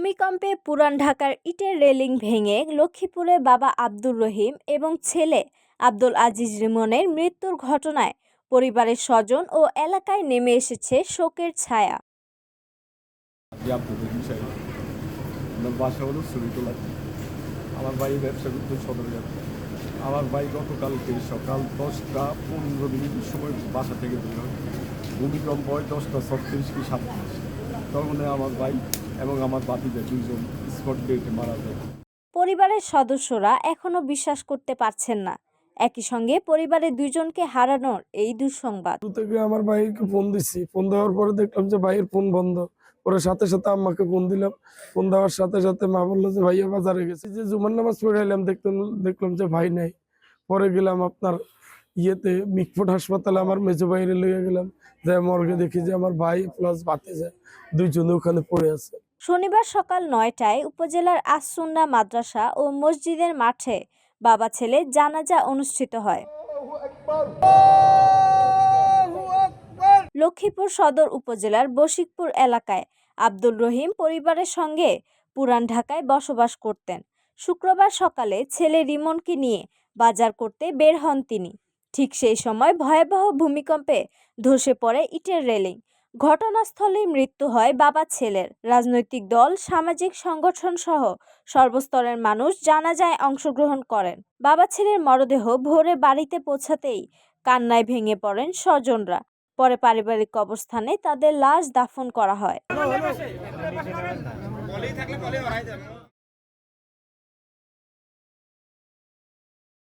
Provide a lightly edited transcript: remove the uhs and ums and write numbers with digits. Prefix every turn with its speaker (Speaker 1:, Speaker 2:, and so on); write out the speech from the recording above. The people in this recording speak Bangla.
Speaker 1: ভূমিকম্পে পুরান ঢাকার ইটের রেলিং ভেঙে লক্ষ্মীপুরে বাবা আব্দুর রহিম এবং ছেলে আব্দুল আজিজ রিমনের মৃত্যুর ঘটনায় পরিবারের স্বজন ও এলাকায় নেমে এসেছে শোকের ছায়া।
Speaker 2: আমার ভাই ব্যবসা করতে সদরঘাট। আমার ভাই গতকালকে সকাল 10:15 সময় বাসা থেকে বের হয়। ভূমিকম্প হয় 10:36 কি 37। তখন আমার ভাই এবং আমার বাতিদের দুইজন স্পট ডেটে মারা যায়।
Speaker 1: পরিবারের সদস্যরা এখনো বিশ্বাস করতে পারছেন না, একই সঙ্গে পরিবারের দুইজনকে হারানোর এই দুঃসংবাদ।
Speaker 3: থেকে আমার ভাইকে ফোন দিছি, ফোন দেওয়ার পরে দেখলাম যে ভাইয়ের ফোন বন্ধ। পরে সাথে সাথে আম্মাকে ফোন দিলাম, ফোন দেওয়ার সাথে সাথে মা বললো যে ভাইয়া বাজারে গেছে। যে জুমার নামাজ পড়ে এলাম, দেখলাম যে ভাই নাই। পরে গেলাম আপনার মিটফোর্ড হাসপাতালে, আমার মেজো ভাইরে লইয়া গেলাম, যে মর্গে দেখি যে আমার ভাই প্লাস ভাতিজা দুইজনে ওখানে পড়ে আছে।
Speaker 1: শনিবার সকাল 9টায় উপজেলার আসসুন্না মাদ্রাসা ও মসজিদের মাঠে বাবা ছেলে জানাজা অনুষ্ঠিত হয়। লক্ষ্মীপুর সদর উপজেলার বশিকপুর এলাকায় আব্দুর রহিম পরিবারের সঙ্গে পুরান ঢাকায় বসবাস করতেন। শুক্রবার সকালে ছেলে রিমনকে নিয়ে বাজার করতে বের হন তিনি। ঠিক সেই সময় ভয়াবহ ভূমিকম্পে ধসে পড়ে ইটের রেলিং। ঘটনাস্থলেই মৃত্যু হয় বাবা ছেলের। রাজনৈতিক দল, সামাজিক সংগঠন সহ সর্বস্তরের মানুষ জানাজায় অংশগ্রহণ করেন। বাবা ছেলের মরদেহ ভোরে বাড়িতে পৌঁছাতেই কান্নায় ভেঙে পড়েন স্বজনরা। পরে পারিবারিক কবরস্থানে তাদের লাশ দাফন করা হয়।